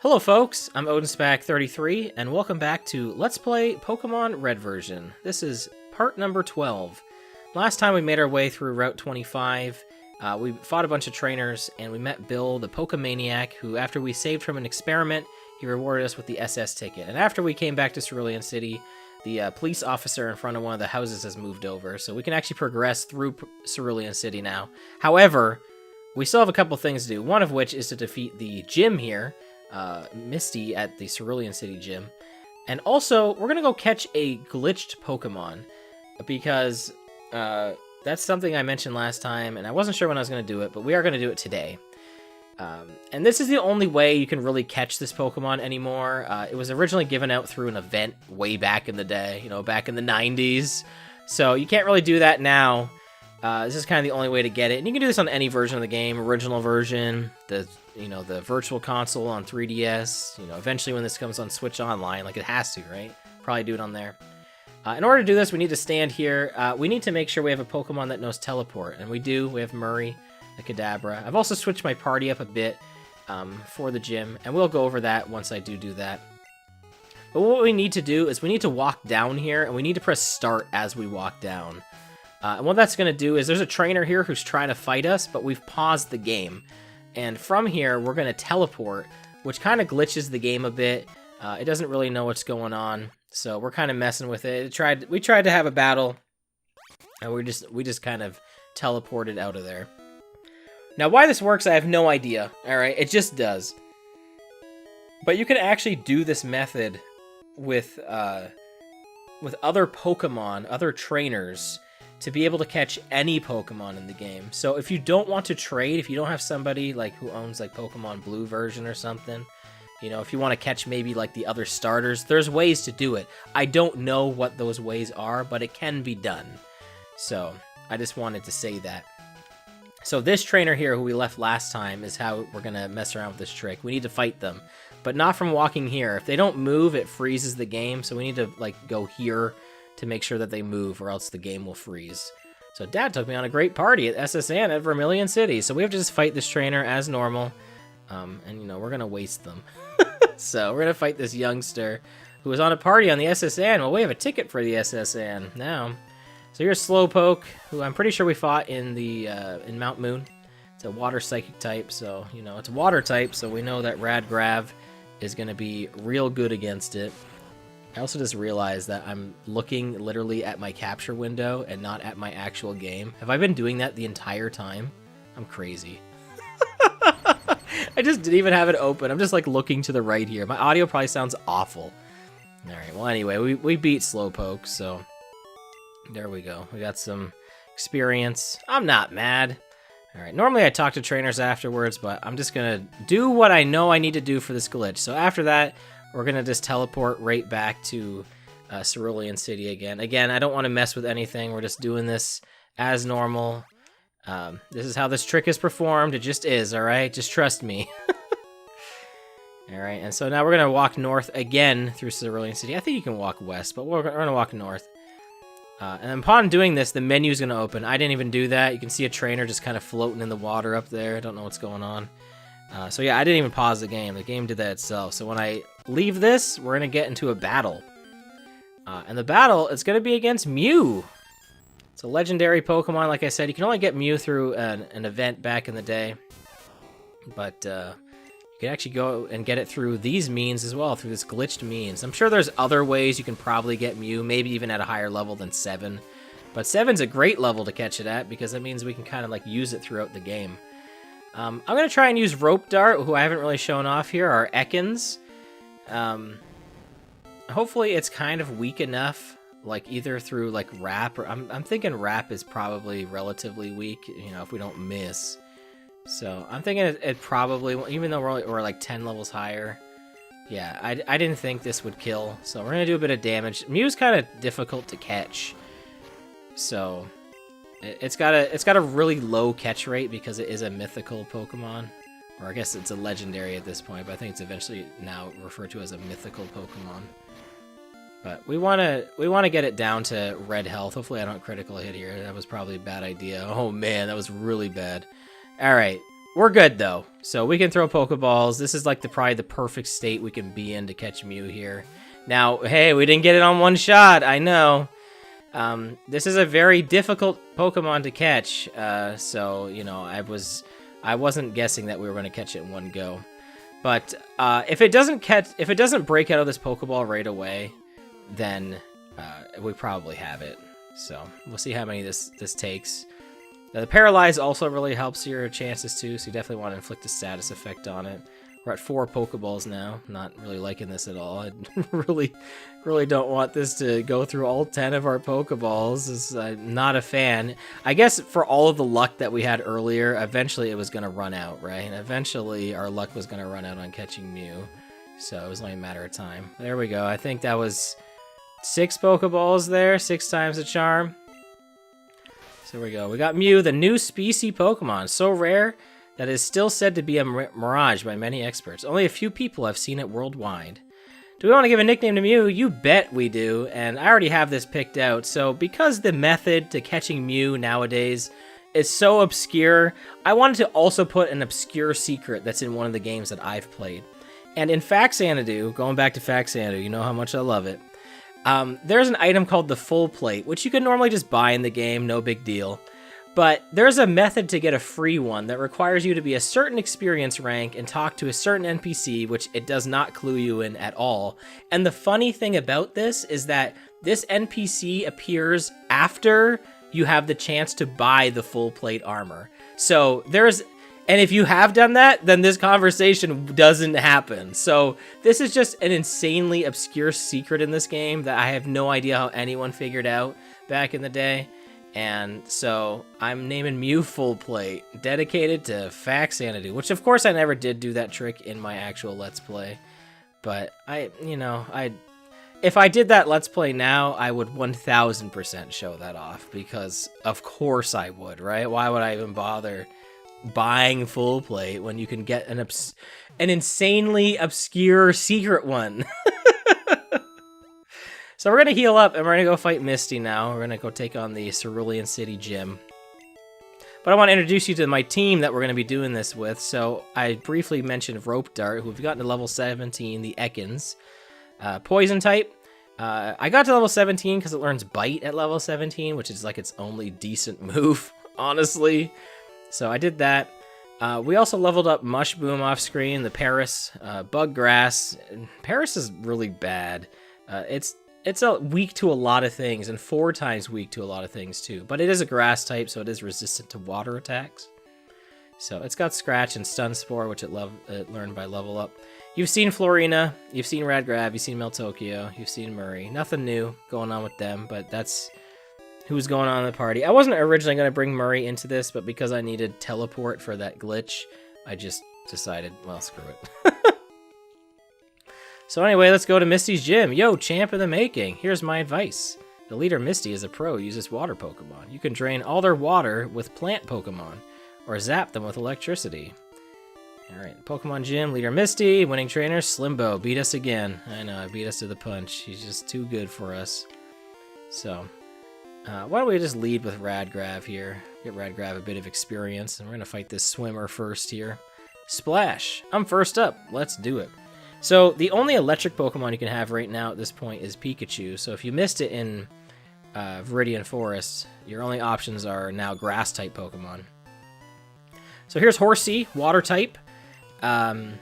Hello folks, I'm OdinSpack 33, and welcome back to Let's Play Pokemon Red version. This is part number 12. Last time we made our way through Route 25, we fought a bunch of trainers, and we met Bill, the Pokemaniac, who after we saved from an experiment, he rewarded us with the SS ticket. And after we came back to Cerulean City, the police officer in front of one of the houses has moved over, so we can actually progress through Cerulean City now. However, we still have a couple things to do, one of which is to defeat the gym here, Misty at the Cerulean City Gym. And also, we're going to go catch a glitched Pokemon, because that's something I mentioned last time, and I wasn't sure when I was going to do it, but we are going to do it today. And this is the only way you can really catch this Pokemon anymore. It was originally given out through an event way back in the day, you know, back in the 90s. So you can't really do that now. This is kind of the only way to get it. And you can do this on any version of the game, original version, the virtual console on 3DS, eventually when this comes on Switch Online, like it has to, right? Probably do it on there. In order to do this, we need to stand here. We need to make sure we have a Pokemon that knows Teleport, and we do. We have Murray, the Kadabra. I've also switched my party up a bit for the gym, and we'll go over that once I do that. But what we need to do is we need to walk down here, and we need to press start as we walk down. And what that's going to do is there's a trainer here who's trying to fight us, but we've paused the game. And from here, we're going to teleport, which kind of glitches the game a bit. It doesn't really know what's going on, so we're kind of messing with it. We tried to have a battle, and we just kind of teleported out of there. Now, why this works, I have no idea. All right, it just does. But you can actually do this method with other Pokemon, other trainers, to be able to catch any Pokemon in the game. So if you don't want to trade, if you don't have somebody like who owns like Pokemon Blue version or something, if you want to catch maybe like the other starters, there's ways to do it. I don't know what those ways are, but it can be done. So I just wanted to say that. So this trainer here who we left last time is how we're going to mess around with this trick. We need to fight them, but not from walking here. If they don't move, it freezes the game. So we need to like go here to make sure that they move, or else the game will freeze. So Dad took me on a great party at SSN at Vermilion City, so we have to just fight this trainer as normal, and we're gonna waste them. So we're gonna fight this youngster who was on a party on the SSN. Well, we have a ticket for the SSN now. So here's Slowpoke, who I'm pretty sure we fought in the in Mount Moon. It's a water psychic type, so it's a water type, so we know that Radgrav is gonna be real good against it. I also just realized that I'm looking literally at my capture window and not at my actual game. Have I been doing that the entire time? I'm crazy. I just didn't even have it open. I'm just like looking to the right here. My audio probably sounds awful. Alright, well anyway, we beat Slowpoke, so there we go. We got some experience. I'm not mad. Alright, normally I talk to trainers afterwards, but I'm just gonna do what I know I need to do for this glitch. So after that, we're going to just teleport right back to Cerulean City again. Again, I don't want to mess with anything. We're just doing this as normal. This is how this trick is performed. It just is, alright? Just trust me. Alright, and so now we're going to walk north again through Cerulean City. I think you can walk west, but we're going to walk north. And upon doing this, the menu is going to open. I didn't even do that. You can see a trainer just kind of floating in the water up there. I don't know what's going on. So yeah, I didn't even pause the game. The game did that itself. So when I leave this, we're going to get into a battle. And the battle is going to be against Mew. It's a legendary Pokemon, like I said. You can only get Mew through an event back in the day. But you can actually go and get it through these means as well, through this glitched means. I'm sure there's other ways you can probably get Mew, maybe even at a higher level than 7. But 7's a great level to catch it at, because that means we can kind of like use it throughout the game. I'm going to try and use Rope Dart, who I haven't really shown off here, are Ekans. Hopefully it's kind of weak enough, like either through like Wrap, or I'm thinking Wrap is probably relatively weak, if we don't miss. So I'm thinking it probably, even though we're like 10 levels higher, yeah, I didn't think this would kill. So we're going to do a bit of damage. Mew's kind of difficult to catch, so it's got a really low catch rate because it is a mythical Pokemon, or I guess it's a legendary at this point, but I think it's eventually now referred to as a mythical Pokemon. But we want to get it down to red health. Hopefully I don't critical hit here. That was probably a bad idea. Oh man, that was really bad. All right, we're good, though. So we can throw Pokeballs. This is like probably the perfect state we can be in to catch Mew here. Now, hey, we didn't get it on one shot. I know. This is a very difficult Pokemon to catch. So, you know, I wasn't guessing that we were going to catch it in one go. But if it doesn't break out of this Pokeball right away, then we probably have it. So we'll see how many this takes. The Paralyze also really helps your chances too, so you definitely want to inflict a status effect on it. We're at 4 Pokeballs now. Not really liking this at all. I really don't want this to go through all 10 of our Pokeballs. I'm not a fan. I guess for all of the luck that we had earlier, eventually it was going to run out, right? And eventually our luck was going to run out on catching Mew. So it was only a matter of time. There we go. I think that was 6 Pokeballs there. 6 times the charm. So there we go. We got Mew, the new species Pokemon. So rare that is still said to be a mirage by many experts. Only a few people have seen it worldwide. Do we want to give a nickname to Mew? You bet we do, and I already have this picked out. So because the method to catching Mew nowadays is so obscure, I wanted to also put an obscure secret that's in one of the games that I've played. And in Faxanadu, going back to Faxanadu, you know how much I love it, there's an item called the Full Plate, which you can normally just buy in the game, no big deal. But there's a method to get a free one that requires you to be a certain experience rank and talk to a certain NPC, which it does not clue you in at all. And the funny thing about this is that this NPC appears after you have the chance to buy the Full Plate armor. So and if you have done that, then this conversation doesn't happen. So this is just an insanely obscure secret in this game that I have no idea how anyone figured out back in the day. And so I'm naming Mew Full Plate, dedicated to Faxanadu, which of course I never did do that trick in my actual Let's Play. But if I did that Let's Play now, I would 1000% show that off, because of course I would, right? Why would I even bother buying Full Plate when you can get an insanely obscure secret one? So we're going to heal up, and we're going to go fight Misty now. We're going to go take on the Cerulean City Gym. But I want to introduce you to my team that we're going to be doing this with. So I briefly mentioned Rope Dart, who we've gotten to level 17, the Ekans. Poison type. I got to level 17 because it learns Bite at level 17, which is like its only decent move, honestly. So I did that. We also leveled up Mush Boom off screen, the Paris, Bug Grass. Paris is really bad. It's weak to a lot of things, and 4 times weak to a lot of things too. But it is a grass type, so it is resistant to water attacks. So it's got Scratch and Stun Spore, which it learned by level up. You've seen Florina, you've seen Radgrab, you've seen Meltokio, you've seen Murray. Nothing new going on with them, but that's who's going on in the party. I wasn't originally going to bring Murray into this, but because I needed teleport for that glitch, I just decided, well, screw it. So anyway, let's go to Misty's gym. Yo, champ in the making. Here's my advice. The leader Misty is a pro, uses water Pokemon. You can drain all their water with plant Pokemon, or zap them with electricity. Alright, Pokemon gym, leader Misty, winning trainer Slimbo. Beat us again. I know, beat us to the punch. He's just too good for us. So, why don't we just lead with Radgrav here? Get Radgrav a bit of experience, and we're going to fight this swimmer first here. Splash! I'm first up. Let's do it. So, the only electric Pokemon you can have right now at this point is Pikachu. So, if you missed it in Viridian Forest, your only options are now Grass-type Pokemon. So, here's Horsea, Water-type. You're going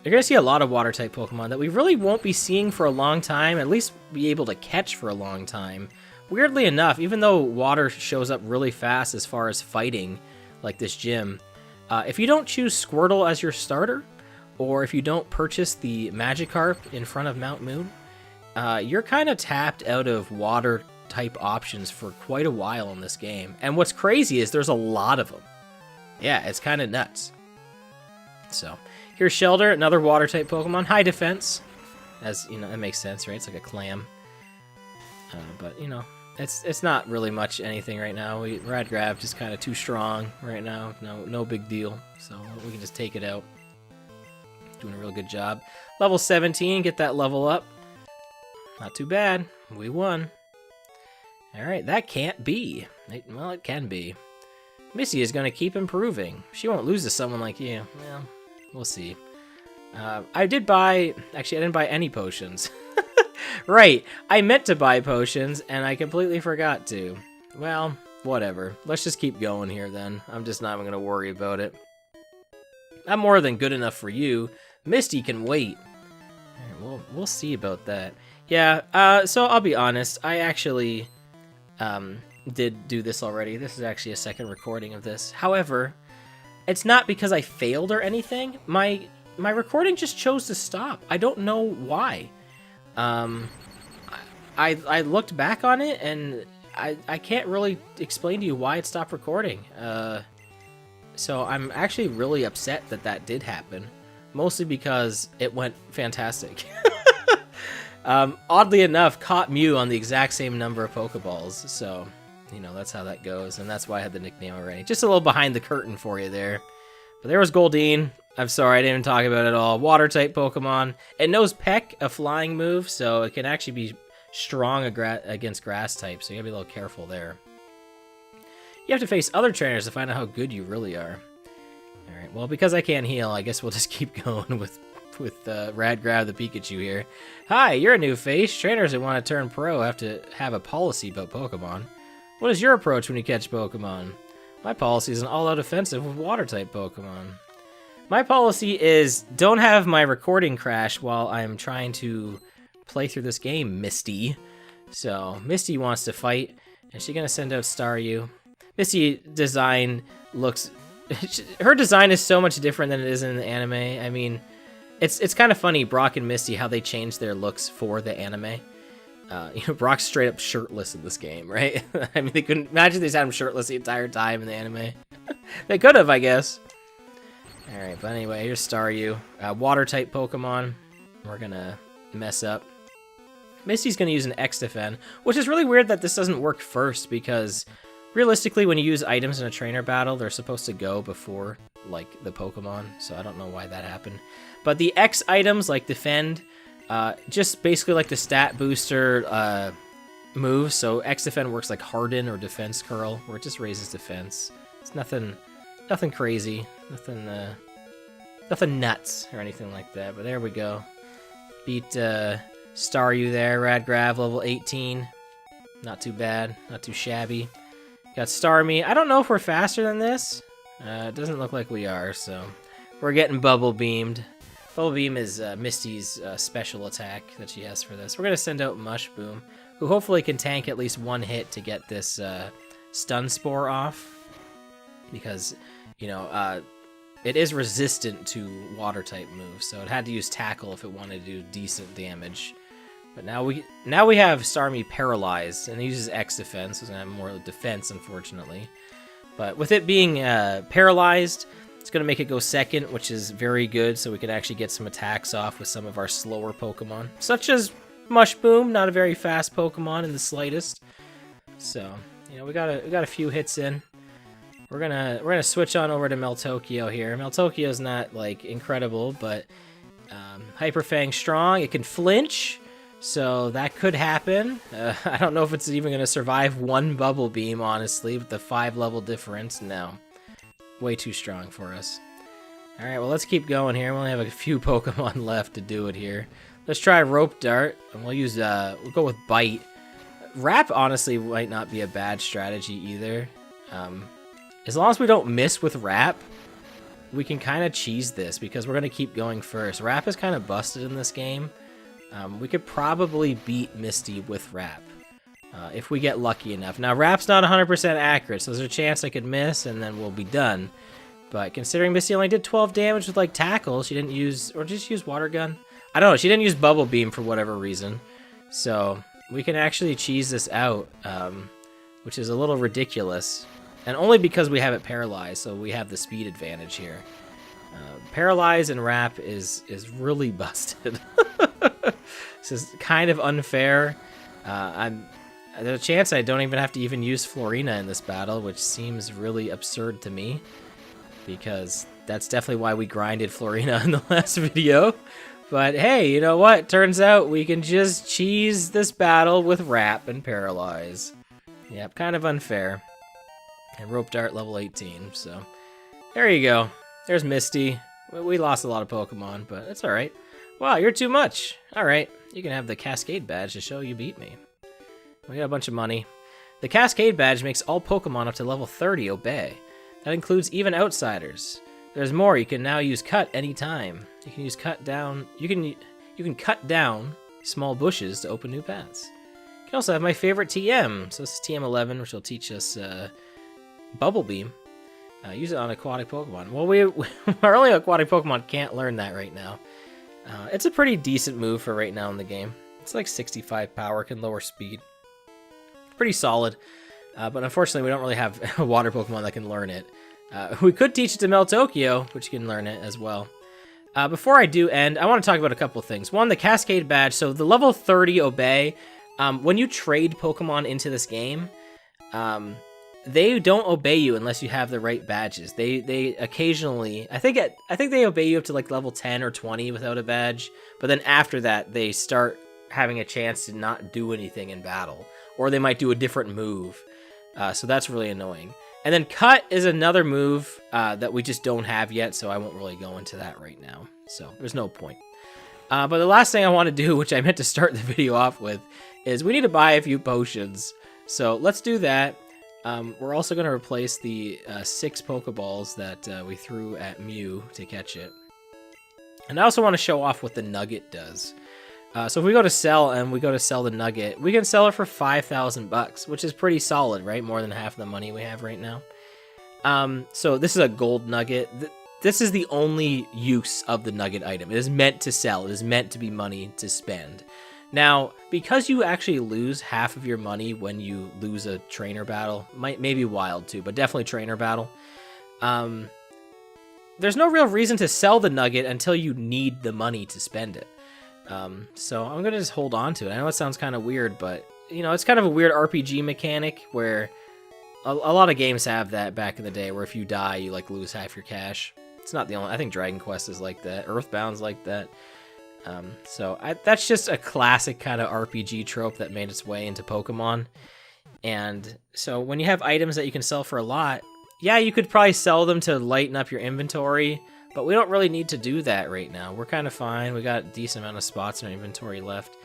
to see a lot of Water-type Pokemon that we really won't be seeing for a long time, at least be able to catch for a long time. Weirdly enough, even though Water shows up really fast as far as fighting, like this gym, if you don't choose Squirtle as your starter, or if you don't purchase the Magikarp in front of Mount Moon, you're kind of tapped out of water-type options for quite a while in this game. And what's crazy is there's a lot of them. Yeah, it's kind of nuts. So, here's Shelter, another water-type Pokemon. High defense. As, you know, that makes sense, right? It's like a clam. But, you know, it's not really much anything right now. Radgrab just kind of too strong right now. No big deal. So, we can just take it out. Doing a real good job. Level 17, get that level up. Not too bad. We won. Alright, that can't be. Well, it can be. Missy is going to keep improving. She won't lose to someone like you. Well, we'll see. I didn't buy any potions. Right, I meant to buy potions, and I completely forgot to. Well, whatever. Let's just keep going here, then. I'm just not even going to worry about it. I'm more than good enough for you. Misty can wait. Right, we'll see about that. Yeah, so I'll be honest. I actually did do this already. This is actually a second recording of this. However, it's not because I failed or anything. My recording just chose to stop. I don't know why. I looked back on it, and I can't really explain to you why it stopped recording. So I'm actually really upset that did happen. Mostly because it went fantastic. Oddly enough, caught Mew on the exact same number of Pokeballs. So, you know, that's how that goes. And that's why I had the nickname already. Just a little behind the curtain for you there. But there was Goldeen. I'm sorry, I didn't even talk about it at all. Water-type Pokemon. It knows Peck, a flying move, so it can actually be strong against grass type, so you gotta be a little careful there. You have to face other trainers to find out how good you really are. Alright, well, because I can't heal, I guess we'll just keep going with Radgrab the Pikachu here. Hi, you're a new face. Trainers that want to turn pro have to have a policy about Pokemon. What is your approach when you catch Pokemon? My policy is an all-out offensive with water-type Pokemon. My policy is don't have my recording crash while I'm trying to play through this game, Misty. So, Misty wants to fight. Is she going to send out Staryu? Misty design looks... her design is so much different than it is in the anime. I mean, it's kind of funny, Brock and Misty, how they changed their looks for the anime. You know, Brock's straight up shirtless in this game, right? I mean, they couldn't... imagine they just had him shirtless the entire time in the anime. They could have, I guess. Alright, but anyway, here's Staryu. Water-type Pokemon. We're gonna mess up. Misty's gonna use an X-Defend, which is really weird that this doesn't work first, because realistically, when you use items in a trainer battle, they're supposed to go before, like, the Pokemon, so I don't know why that happened. But the X items, like Defend, just basically like the stat booster move, so X-Defend works like Harden or Defense Curl, where it just raises defense. It's nothing crazy, nothing nuts or anything like that, but there we go. Beat Staryu there, Radgrab, level 18. Not too bad, not too shabby. Got Starmie. I don't know if we're faster than this. It doesn't look like we are, so we're getting Bubble Beamed. Bubble Beam is Misty's special attack that she has for this. We're going to send out Mush Boom, who hopefully can tank at least one hit to get this Stun Spore off. Because, you know, it is resistant to water-type moves, so it had to use Tackle if it wanted to do decent damage. But now we have Starmie paralyzed, and it uses X defense, so it's gonna have more defense, unfortunately. But with it being paralyzed, it's gonna make it go second, which is very good, so we can actually get some attacks off with some of our slower Pokemon, such as Mush Boom, not a very fast Pokemon in the slightest. So, you know, we got a few hits in. We're gonna switch on over to Meltokio here. Meltokio's not like incredible, but Hyper Fang strong. It can flinch. So that could happen. I don't know if it's even going to survive one Bubble Beam, honestly, with the 5-level difference. No. Way too strong for us. Alright, well, let's keep going here. We only have a few Pokemon left to do it here. Let's try Rope Dart, and we'll go with Bite. Wrap, honestly, might not be a bad strategy either. As long as we don't miss with Wrap, we can kind of cheese this, because we're going to keep going first. Wrap is kind of busted in this game. We could probably beat Misty with Wrap, if we get lucky enough. Now, Wrap's not 100% accurate, so there's a chance I could miss, and then we'll be done. But considering Misty only did 12 damage with, like, Tackle, she didn't use... or just use Water Gun? I don't know, she didn't use Bubble Beam for whatever reason. So, we can actually cheese this out, which is a little ridiculous. And only because we have it paralyzed, so we have the speed advantage here. Paralyze and Wrap is really busted. This is kind of unfair. There's a chance I don't even have to even use Florina in this battle, which seems really absurd to me, because that's definitely why we grinded Florina in the last video. But hey, you know what? Turns out we can just cheese this battle with Wrap and Paralyze. Yep, kind of unfair. And Rope Dart level 18, so there you go. There's Misty. We lost a lot of Pokemon, but it's alright. Wow, you're too much. Alright, you can have the Cascade Badge to show you beat me. We got a bunch of money. The Cascade Badge makes all Pokemon up to level 30 obey. That includes even outsiders. There's more. You can now use Cut anytime. You can use Cut down. You can cut down small bushes to open new paths. You can also have my favorite TM. So this is TM11, which will teach us Bubble Beam. Use it on aquatic Pokemon. Well, our only aquatic Pokemon can't learn that right now. It's a pretty decent move for right now in the game. It's like 65 power, can lower speed. Pretty solid, but unfortunately we don't really have a water Pokemon that can learn it. We could teach it to Meltokio, which can learn it as well. Before I do end, I want to talk about a couple of things. One, the Cascade Badge. So the level 30 obey, when you trade Pokemon into this game, they don't obey you unless you have the right badges. They occasionally, I think they obey you up to like level 10 or 20 without a badge, but then after that they start having a chance to not do anything in battle, or they might do a different move. So that's really annoying. And then Cut is another move that we just don't have yet, so I won't really go into that right now. So there's no point. But the last thing I want to do, which I meant to start the video off with, is we need to buy a few potions. So let's do that. We're also going to replace the 6 Pokeballs that we threw at Mew to catch it. And I also want to show off what the Nugget does. So if we go to sell and we go to sell the Nugget, we can sell it for 5,000 bucks, which is pretty solid, right? More than half the money we have right now. So this is a gold Nugget. This is the only use of the Nugget item. It is meant to sell. It is meant to be money to spend. Now, because you actually lose half of your money when you lose a trainer battle, maybe wild too, but definitely trainer battle, there's no real reason to sell the Nugget until you need the money to spend it. So I'm gonna just hold on to it. I know it sounds kind of weird, but you know, it's kind of a weird RPG mechanic where a lot of games have that back in the day, where if you die, you like lose half your cash. It's not the only. I think Dragon Quest is like that. Earthbound's like that. So that's just a classic kind of RPG trope that made its way into Pokemon. And so when you have items that you can sell for a lot, yeah, you could probably sell them to lighten up your inventory. But we don't really need to do that right now. We're kind of fine. We got a decent amount of spots in our inventory left,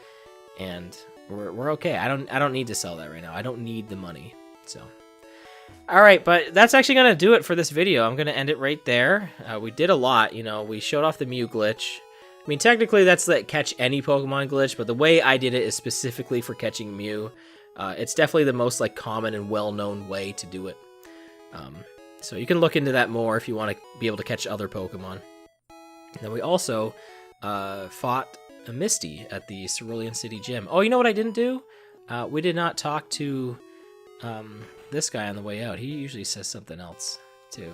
and we're okay. I don't need to sell that right now. I don't need the money. So, all right, but that's actually gonna do it for this video. I'm gonna end it right there. We did a lot. You know, we showed off the Mew glitch. I mean, technically that's the catch any Pokemon glitch, but the way I did it is specifically for catching Mew. It's definitely the most like common and well-known way to do it. So you can look into that more if you want to be able to catch other Pokemon. And then we also fought a Misty at the Cerulean City Gym. Oh, you know what I didn't do? We did not talk to this guy on the way out. He usually says something else, too.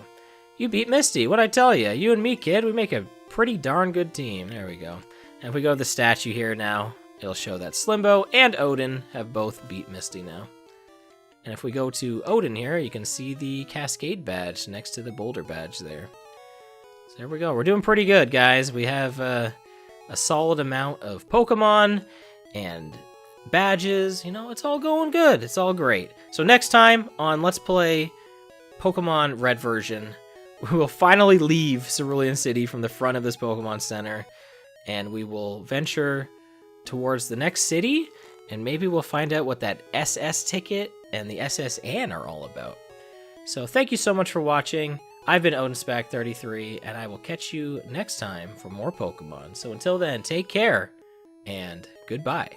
You beat Misty. What'd I tell you? You and me, kid. We make a pretty darn good team. There we go. And if we go to the statue here now, it'll show that Slimbo and Odin have both beat Misty now. And if we go to Odin here, you can see the Cascade Badge next to the Boulder Badge there. So there we go. We're doing pretty good, guys. We have a solid amount of Pokemon and badges. You know, it's all going good. It's all great. So next time on Let's Play Pokemon Red version, we will finally leave Cerulean City from the front of this Pokemon Center, and we will venture towards the next city, and maybe we'll find out what that SS ticket and the SS Ann are all about. So thank you so much for watching. I've been OdinSpack 33, and I will catch you next time for more Pokemon. So until then, take care, and goodbye.